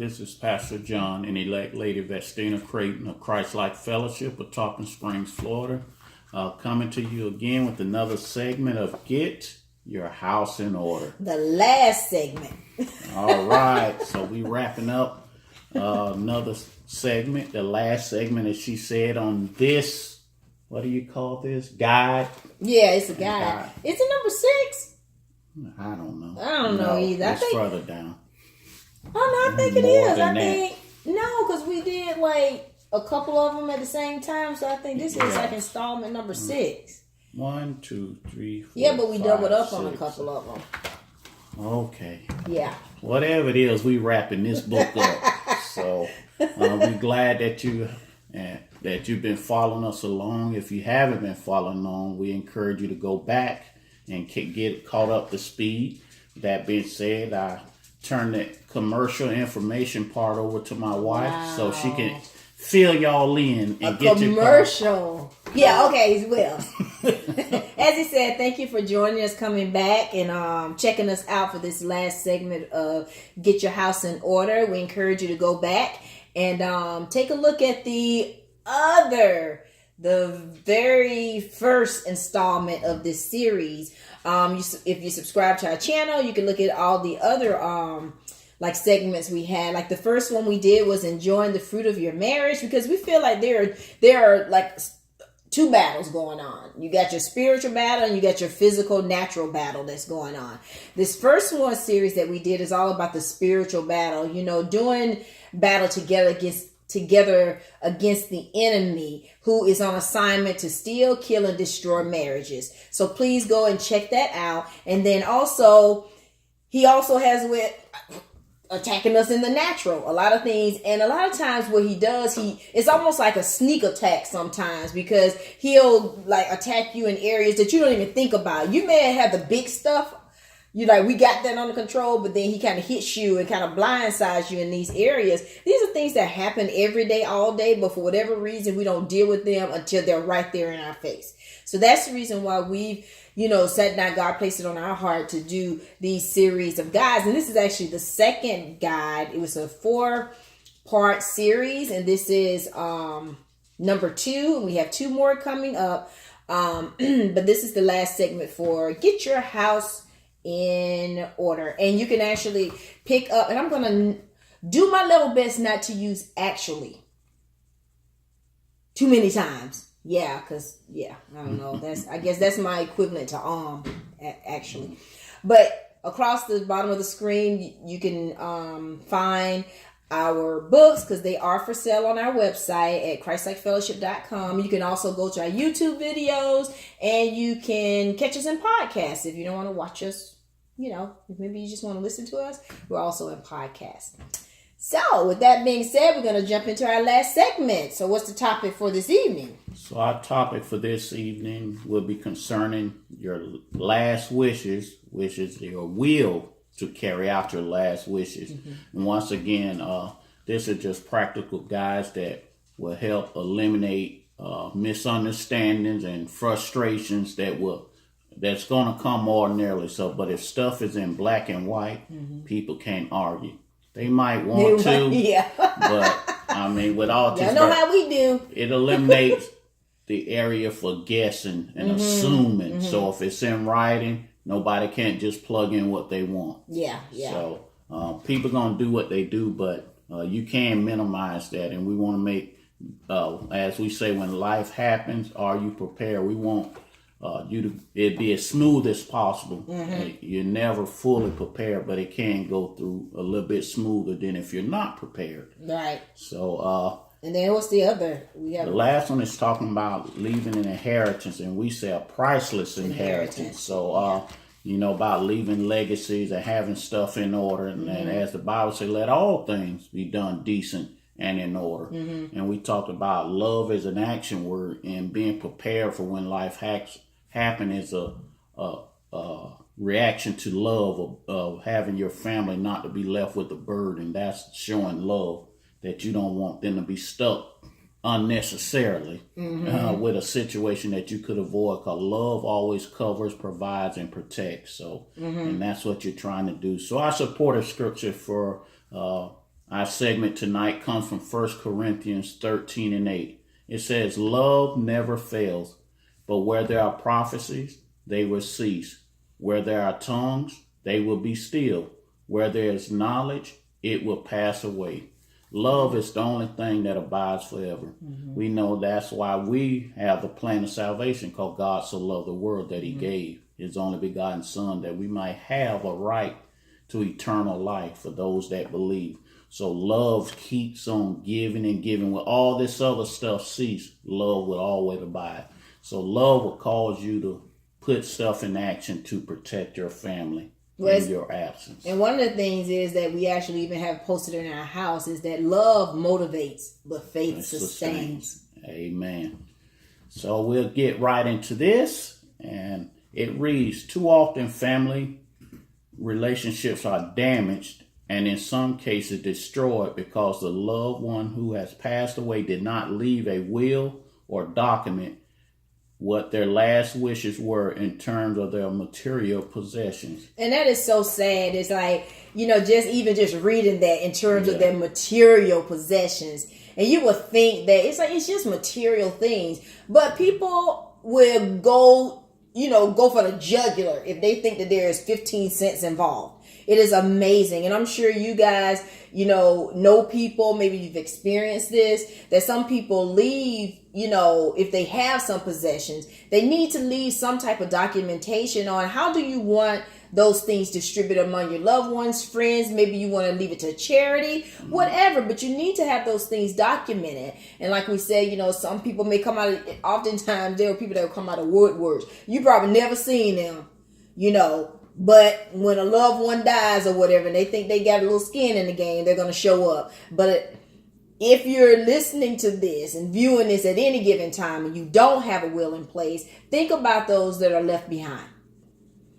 This is Pastor John and elect Lady Vestina Creighton of Christ-like Fellowship of Talking Springs, Florida. Coming to you again with another segment of Get Your House in Order. The last segment. All right. So we wrapping up another segment. The last segment, as she said, on this, what do you call this? Guide? Yeah, it's a guide. Is it number 6? I don't know. I don't know either. It's further down. Oh, no, I think it is. Because we did like a couple of them at the same time. So I think this is like installment number 6. 1, 2, 3, 4. Yeah, but we doubled up 6. on a couple of them. Okay. Yeah. Whatever it is, we wrapping this book up. So we're glad that you've been following us along. If you haven't been following along, we encourage you to go back and get caught up to speed. That being said, I turn the commercial information part over to my wife so she can fill y'all in and get commercial. Yeah, okay, well. As he said, thank you for joining us, coming back and checking us out for this last segment of Get Your House in Order. We encourage you to go back and take a look at the very first installment of this series. If you subscribe to our channel, you can look at all the other like segments we had. Like the first one we did was enjoying the fruit of your marriage, because we feel like there are like 2 battles going on. You got your spiritual battle and you got your physical, natural battle that's going on. This first one series that we did is all about the spiritual battle, doing battle together against the enemy who is on assignment to steal, kill, and destroy marriages. So please go and check that out. And then also, he also has with attacking us in the natural, a lot of things. And a lot of times what he does, it's almost like a sneak attack sometimes, because he'll like attack you in areas that you don't even think about. You may have the big stuff. You like, we got that under control, but then he kind of hits you and kind of blindsides you in these areas. These are things that happen every day, all day, but for whatever reason, we don't deal with them until they're right there in our face. So that's the reason why we've, sat down, God placed it on our heart to do these series of guides. And this is actually the second guide. It was a 4-part series, and this is number 2, and we have 2 more coming up. But this is the last segment for Get Your House in Order. And you can actually pick up, and I'm going to do my level best not to use actually too many times. Yeah, because, I don't know. I guess that's my equivalent to actually. But across the bottom of the screen, you can find our books, because they are for sale on our website at christlikefellowship.com. You can also go to our YouTube videos, and you can catch us in podcasts if you don't want to watch us. If maybe you just want to listen to us, we're also in podcasts. So with that being said, we're going to jump into our last segment. So what's the topic for this evening? So our topic for this evening will be concerning your last wishes, your will to carry out your last wishes. Mm-hmm. And once again, this is just practical guides that will help eliminate misunderstandings and frustrations that's going to come ordinarily. So, but if stuff is in black and white, people can't argue. They might want to, but I mean, with all this, how we do. It eliminates the area for guessing and assuming. So if it's in writing, nobody can't just plug in what they want. Yeah. So people gonna do what they do, but you can minimize that, and we want to make, as we say, when life happens, are you prepared? We want it be as smooth as possible. You're never fully prepared, but it can go through a little bit smoother than if you're not prepared. Right. So, and then what's the other? The last one is talking about leaving an inheritance, and we say a priceless inheritance. So, about leaving legacies and having stuff in order. And as the Bible says, let all things be done decent and in order. And we talked about love as an action word, and being prepared for when life happen is a reaction to love of having your family not to be left with a burden. That's showing love, that you don't want them to be stuck unnecessarily with a situation that you could avoid, because love always covers, provides, and protects. So, and that's what you're trying to do. So our supportive scripture for Our segment tonight comes from 1 Corinthians 13:8. It says, love never fails, but where there are prophecies, they will cease. Where there are tongues, they will be still. Where there is knowledge, it will pass away. Love is the only thing that abides forever. We know that's why we have the plan of salvation, because God so loved the world that he gave his only begotten Son, that we might have a right to eternal life for those that believe. So love keeps on giving and giving. When all this other stuff cease, love will always abide. So love will cause you to put stuff in action to protect your family in your absence. And one of the things is that we actually even have posted in our house is that love motivates, but faith sustains. Amen. So we'll get right into this. And it reads, too often family relationships are damaged and in some cases destroyed because the loved one who has passed away did not leave a will or document what their last wishes were in terms of their material possessions. And that is so sad. It's like, just reading that in terms of their material possessions. And you would think that it's just material things. But people will go for the jugular if they think that there is 15 cents involved. It is amazing. And I'm sure you guys, know people, maybe you've experienced this, that some people leave, if they have some possessions, they need to leave some type of documentation on how do you want those things distributed among your loved ones, friends. Maybe you want to leave it to charity, whatever, but you need to have those things documented. And like we said, some people may come out oftentimes there are people that will come out of woodworks. You probably never seen them, but when a loved one dies or whatever, and they think they got a little skin in the game, they're going to show up. But if you're listening to this and viewing this at any given time and you don't have a will in place, think about those that are left behind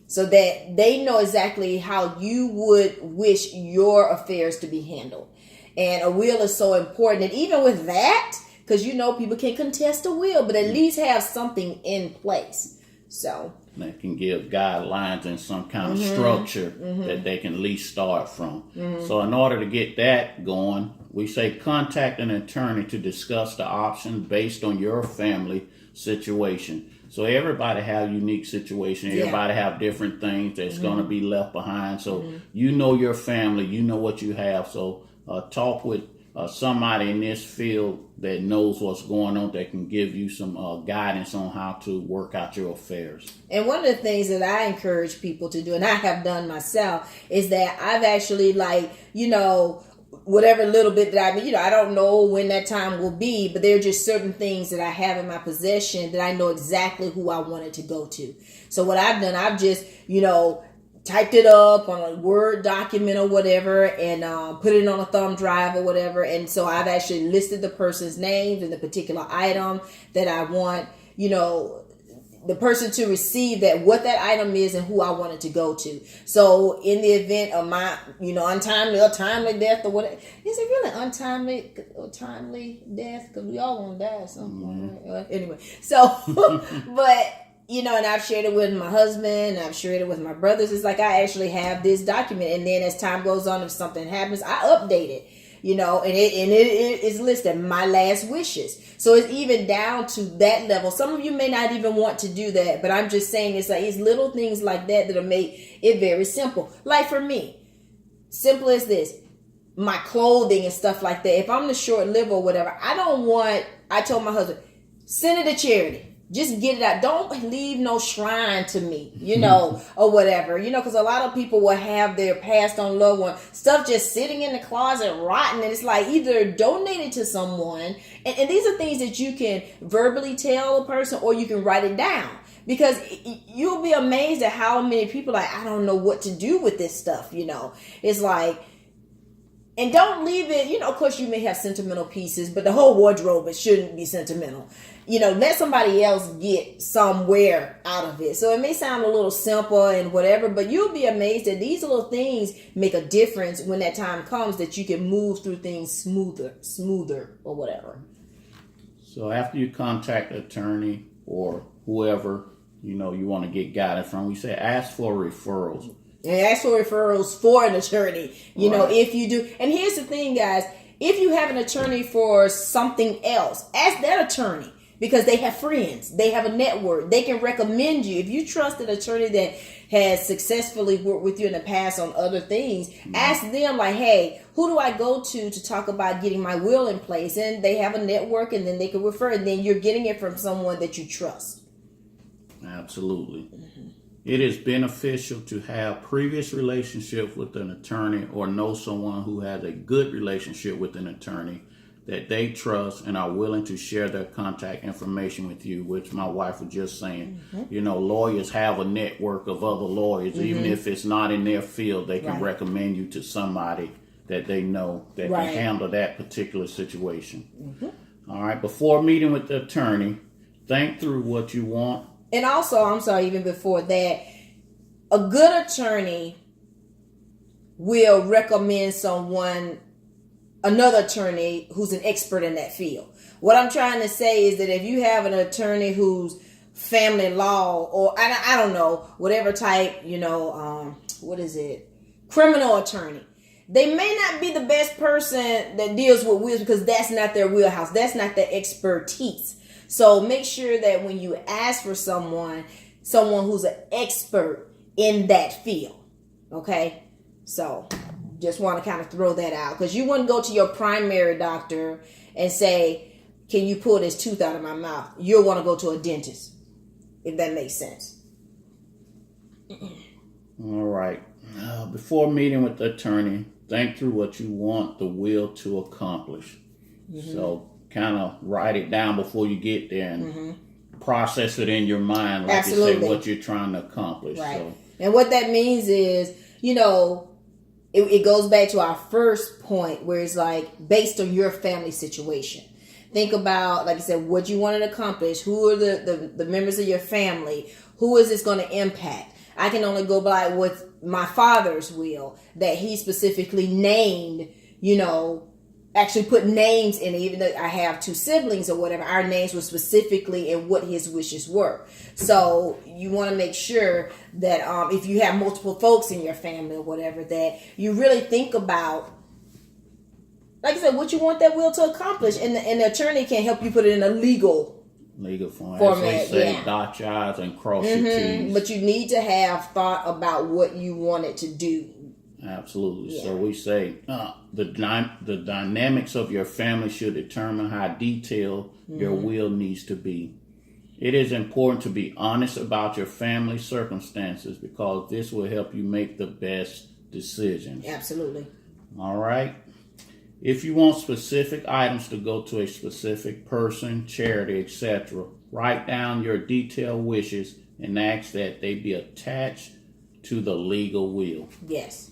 so that they know exactly how you would wish your affairs to be handled. And a will is so important. And even with that, because people can contest a will, but at least have something in place. So that can give guidelines and some kind of structure that they can at least start from. So in order to get that going, we say contact an attorney to discuss the options based on your family situation. So everybody have unique situation. Everybody have different things that's going to be left behind. So your family, what you have. So talk with somebody in this field that knows what's going on, that can give you some guidance on how to work out your affairs. And one of the things that I encourage people to do, and I have done myself, is that I've actually whatever little bit that I don't know when that time will be, but there are just certain things that I have in my possession that I know exactly who I want it to go to. So what I've done, I've just, typed it up on a Word document or whatever and put it on a thumb drive or whatever. And so I've actually listed the person's names and the particular item that I want, the person to receive, what that item is and who I want it to go to. So in the event of my, untimely or timely death or whatever, is it really untimely or timely death? Because we all want to die at some point. Right? Anyway, so, but, and I've shared it with my husband, I've shared it with my brothers. It's like I actually have this document, and then as time goes on, if something happens, I update it, and it is listed my last wishes. So it's even down to that level. Some of you may not even want to do that, but I'm just saying it's little things like that that'll make it very simple. Like for me, simple as this, my clothing and stuff like that. If I'm the short lived or whatever, I told my husband, send it to charity. Just get it out. Don't leave no shrine to me, or whatever, because a lot of people will have their passed on loved one stuff just sitting in the closet rotten. And it's like either donate it to someone. And these are things that you can verbally tell a person or you can write it down, because you'll be amazed at how many people I don't know what to do with this stuff. It's like, and don't leave it, of course you may have sentimental pieces, but the whole wardrobe, it shouldn't be sentimental. Let somebody else get somewhere out of it. So it may sound a little simple and whatever, but you'll be amazed that these little things make a difference when that time comes, that you can move through things smoother or whatever. So after you contact an attorney or whoever, you want to get guidance from, we say ask for referrals. And ask for referrals for an attorney. You know, if you do. And here's the thing, guys. If you have an attorney for something else, ask that attorney. Because they have friends. They have a network. They can recommend you. If you trust an attorney that has successfully worked with you in the past on other things, ask them like, hey, who do I go to talk about getting my will in place? And they have a network, and then they can refer. And then you're getting it from someone that you trust. Absolutely. It is beneficial to have previous relationship with an attorney or know someone who has a good relationship with an attorney that they trust and are willing to share their contact information with you, which my wife was just saying. You know, lawyers have a network of other lawyers. Even if it's not in their field, they can recommend you to somebody that they know that can handle that particular situation. All right, before meeting with the attorney, think through what you want. And also, I'm sorry, even before that, a good attorney will recommend another attorney who's an expert in that field. What I'm trying to say is that if you have an attorney who's family law or I don't know, whatever type, criminal attorney, they may not be the best person that deals with wills because that's not their wheelhouse. That's not their expertise. So make sure that when you ask for someone who's an expert in that field. Okay? So just want to kind of throw that out, because you wouldn't go to your primary doctor and say, can you pull this tooth out of my mouth? You'll want to go to a dentist, if that makes sense. All right. Before meeting with the attorney, think through what you want the will to accomplish. So kind of write it down before you get there and process it in your mind, like you say, what you're trying to accomplish. Right. So. And what that means is, it goes back to our first point where it's like based on your family situation. Think about, like I said, what you want to accomplish. Who are the members of your family? Who is this going to impact? I can only go by with my father's will that he specifically named, actually put names in it. Even though I have two siblings or whatever, our names were specifically in what his wishes were. So you want to make sure that if you have multiple folks in your family or whatever, that you really think about, like I said, what you want that will to accomplish. And the attorney can help you put it in a legal format. As they say, dot your I's and cross your T's. But you need to have thought about what you want it to do. Absolutely. So we say the dynamics of your family should determine how detailed your will needs to be. It is important to be honest about your family circumstances because this will help you make the best decisions. Absolutely. All right. If you want specific items to go to a specific person, charity, etc., write down your detailed wishes and ask that they be attached to the legal will. Yes.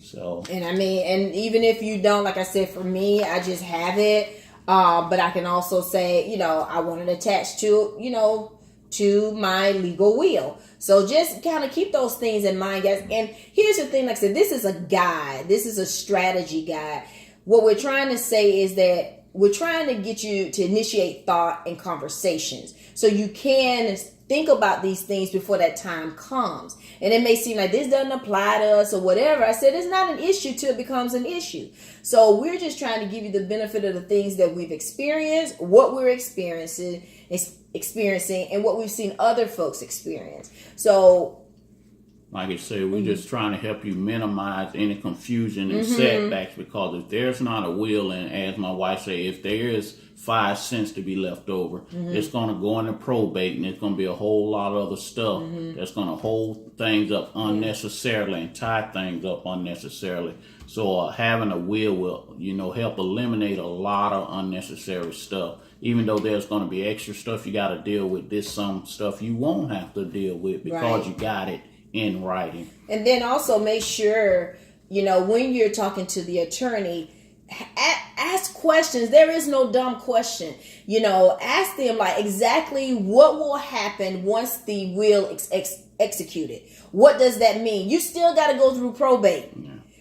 So. And and even if you don't, like I said, for me, I just have it. But I can also say, I want it attached to my legal will. So just kind of keep those things in mind, guys. And here's the thing, like I said, this is a guide. This is a strategy guide. What we're trying to say is that we're trying to get you to initiate thought and conversations so you can think about these things before that time comes. And it may seem like this doesn't apply to us or whatever. I said it's not an issue till it becomes an issue. So we're just trying to give you the benefit of the things that we've experienced, what we're experiencing, and what we've seen other folks experience. So, like I said, we're just trying to help you minimize any confusion and setbacks, because if there's not a will, and as my wife said, if there is 5 cents to be left over, it's going to go into probate, and it's going to be a whole lot of other stuff that's going to hold things up unnecessarily and tie things up unnecessarily. So having a will help eliminate a lot of unnecessary stuff. Even though there's going to be extra stuff you got to deal with, there's some stuff you won't have to deal with because you got it in writing. And then also make sure, when you're talking to the attorney, ask questions. There is no dumb question. Ask them like exactly what will happen once the will is executed. What does that mean? You still got to go through probate.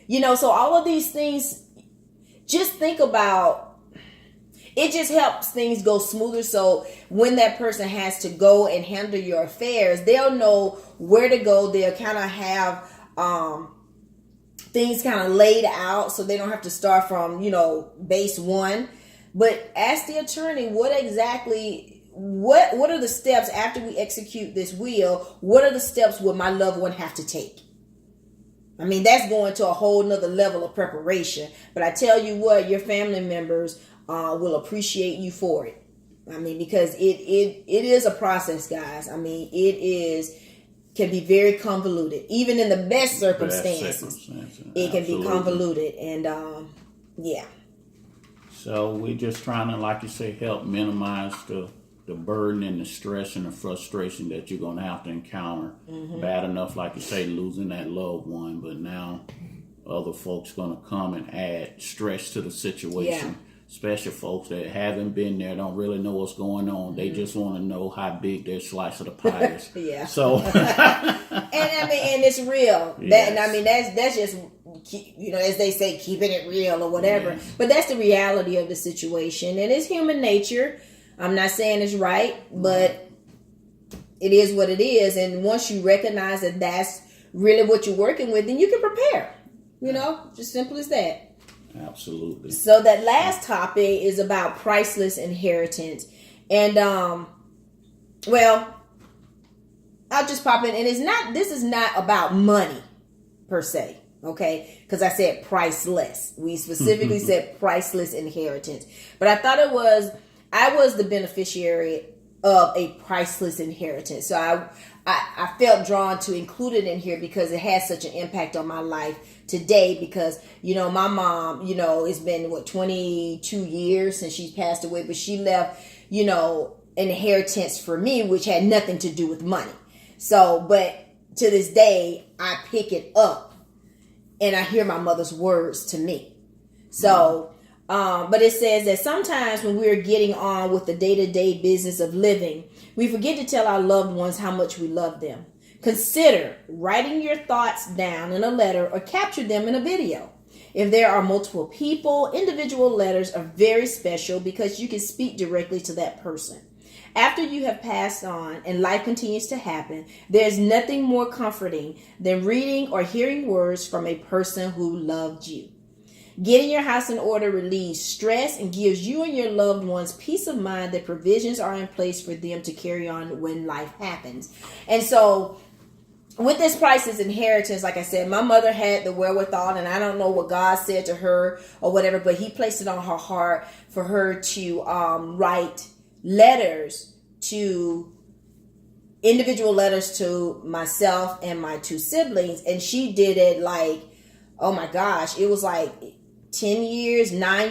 So all of these things, just think about. It just helps things go smoother. So when that person has to go and handle your affairs, they'll know where to go. They'll kind of have things kind of laid out so they don't have to start from, base one. But ask the attorney what are the steps after we execute this will? What are the steps would my loved one have to take? I mean, that's going to a whole nother level of preparation. But I tell you what, your family members will appreciate you for it. I mean, because it is a process, guys. I mean, can be very convoluted. Even in the best circumstances, it can be convoluted. And yeah. So we're just trying to, like you say, help minimize the burden and the stress and the frustration that you're going to have to encounter. Bad enough, like you say, losing that loved one, but now other folks going to come and add stress to the situation. Yeah. Especially folks that haven't been there, don't really know what's going on. They just want to know how big their slice of the pie is. Yeah. So, and it's real. Yes. That's just, as they say, keeping it real or whatever. Yes. But that's the reality of the situation, and it's human nature. I'm not saying it's right, but it is what it is. And once you recognize that that's really what you're working with, then you can prepare. Just simple as that. Absolutely. So that last topic is about priceless inheritance. And, I'll just pop in. And this is not about money per se. Okay. Because I said priceless. We specifically said priceless inheritance. But I thought I was the beneficiary of a priceless inheritance. So I felt drawn to include it in here because it has such an impact on my life today. Because, my mom, it's been 22 years since she's passed away, but she left, an inheritance for me, which had nothing to do with money. So, but to this day, I pick it up and I hear my mother's words to me. So, but it says that sometimes when we're getting on with the day-to-day business of living, we forget to tell our loved ones how much we love them. Consider writing your thoughts down in a letter or capture them in a video. If there are multiple people, individual letters are very special because you can speak directly to that person. After you have passed on and life continues to happen, there's nothing more comforting than reading or hearing words from a person who loved you. Getting your house in order relieves stress and gives you and your loved ones peace of mind that provisions are in place for them to carry on when life happens. And so with this priceless inheritance, like I said, my mother had the wherewithal, and I don't know what God said to her or whatever, but he placed it on her heart for her to write letters individual letters to myself and my two siblings. And she did it oh my gosh, it was 9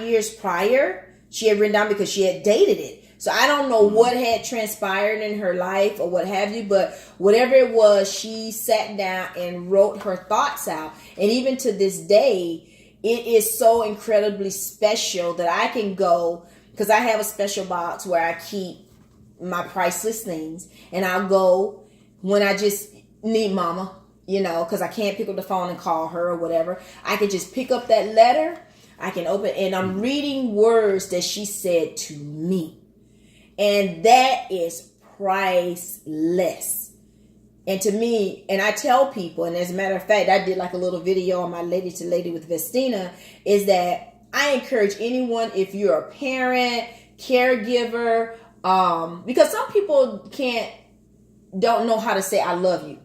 years prior. She had written down because she had dated it. So I don't know what had transpired in her life or what have you, but whatever it was, she sat down and wrote her thoughts out. And even to this day, it is so incredibly special that I can go, because I have a special box where I keep my priceless things, and I'll go when I just need mama, because I can't pick up the phone and call her or whatever. I can just pick up that letter. I can open, and I'm reading words that she said to me. And that is priceless. And to me, and I tell people, and as a matter of fact, I did a little video on my Lady to Lady with Vestina, is that I encourage anyone, if you're a parent, caregiver, because some people don't know how to say I love you.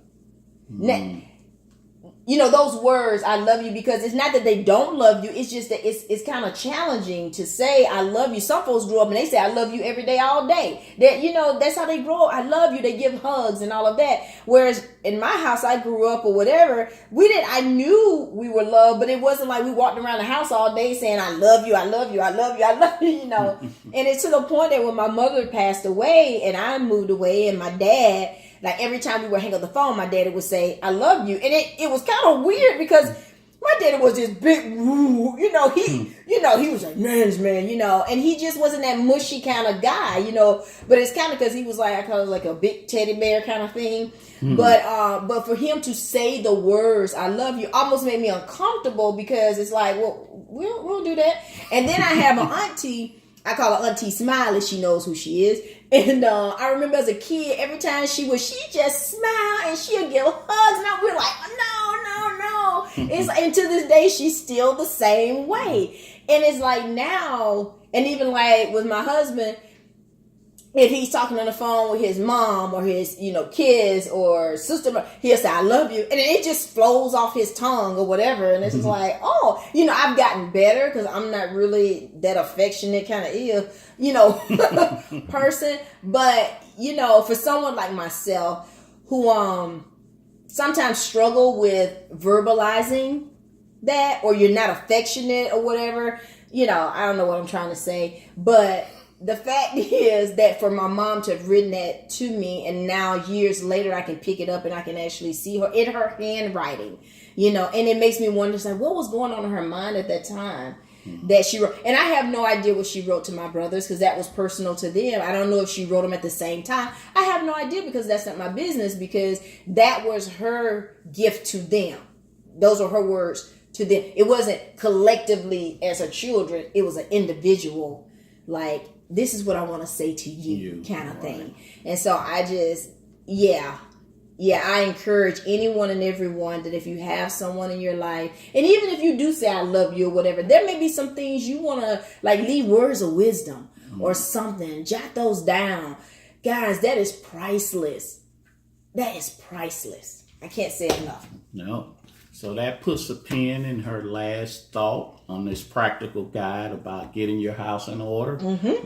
Those words, I love you, because it's not that they don't love you. It's just that it's kind of challenging to say I love you. Some folks grew up and they say I love you every day, all day. That, that's how they grow up. I love you. They give hugs and all of that. Whereas in my house, I grew up or whatever. I knew we were loved, but it wasn't like we walked around the house all day saying I love you, I love you, I love you, I love you, And it's to the point that when my mother passed away and I moved away, and my dad, every time we would hang up the phone, my daddy would say, I love you. And it was kind of weird because my daddy was this big, he was a man's man, and he just wasn't that mushy kind of guy, but it's kind of because he was I call it a big teddy bear kind of thing. But for him to say the words, I love you, almost made me uncomfortable, because it's we'll do that. And then I have an auntie, I call her Auntie Smiley. She knows who she is. And I remember as a kid, every time she just smile and she'll give hugs. And we're like, no. It's and to this day she's still the same way. And it's like now, and even like with my husband, if he's talking on the phone with his mom or his, kids or sister, he'll say, I love you. And it just flows off his tongue or whatever. And it's just like, oh, I've gotten better because I'm not really that affectionate kind of person. But, for someone like myself who sometimes struggle with verbalizing that, or you're not affectionate or whatever, I don't know what I'm trying to say, but the fact is that for my mom to have written that to me, and now years later I can pick it up and I can actually see her in her handwriting, and it makes me wonder, like, what was going on in her mind at that time that she wrote. And I have no idea what she wrote to my brothers because that was personal to them. I don't know if she wrote them at the same time. I have no idea because that's not my business, because that was her gift to them. Those are her words to them. It wasn't collectively as her children. It was an individual, like, this is what I want to say to you kind of thing. And so I just, I encourage anyone and everyone that if you have someone in your life, and even if you do say I love you or whatever, there may be some things you want to like leave words of wisdom or something. Jot those down. Guys, that is priceless. That is priceless. I can't say enough. No. So that puts a pin in her last thought on this practical guide about getting your house in order,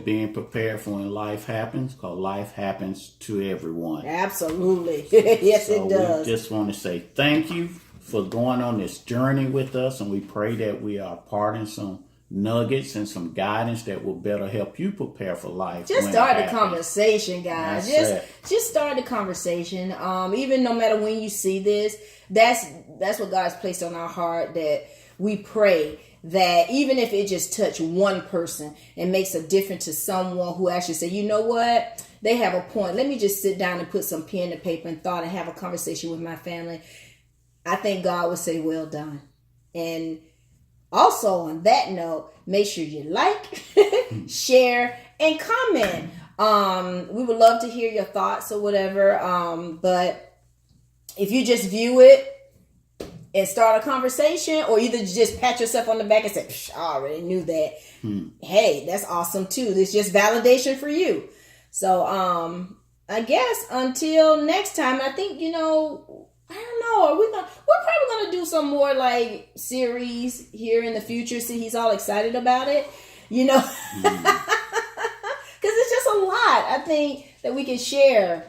being prepared for when life happens, because life happens to everyone. Absolutely. Yes, so it does. We just want to say thank you for going on this journey with us, and we pray that we are imparting some nuggets and some guidance that will better help you prepare for life. Just start the conversation, guys. Just start the conversation. Even no matter when you see this, that's what God's placed on our heart, that we pray that even if it just touch one person and makes a difference to someone who actually say, you know what, they have a point. Let me just sit down and put some pen to paper and thought and have a conversation with my family. I think God would say, well done. And also on that note, make sure you like, share, and comment. We would love to hear your thoughts or whatever. But if you just view it and start a conversation, or either just pat yourself on the back and say, I already knew that. Hey, that's awesome too. It's just validation for you. So I guess until next time, I think, I don't know. We're probably gonna do some more like series here in the future. See, he's all excited about it, because it's just a lot. I think that we can share,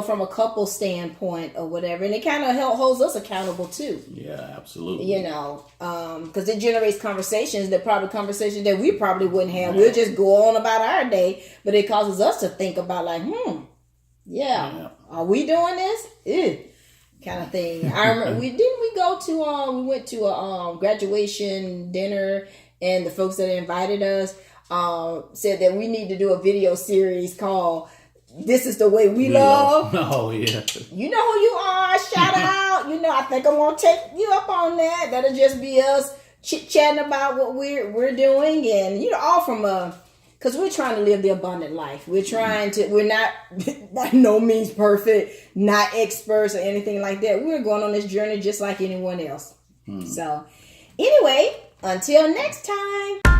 from a couple standpoint or whatever, and it kind of holds us accountable too. Yeah, absolutely. Because it generates conversations that we probably wouldn't have. We'll just go on about our day, but it causes us to think about like, are we doing this? Kind of thing. I remember we went to a graduation dinner, and the folks that invited us said that we need to do a video series called "This Is the Way We Love." Oh yeah. You know who you are. Shout out. I think I'm gonna take you up on that. That'll just be us chit chatting about what we're doing, and all from because we're trying to live the abundant life. We're not by no means perfect, not experts or anything like that. We're going on this journey just like anyone else. So anyway, until next time.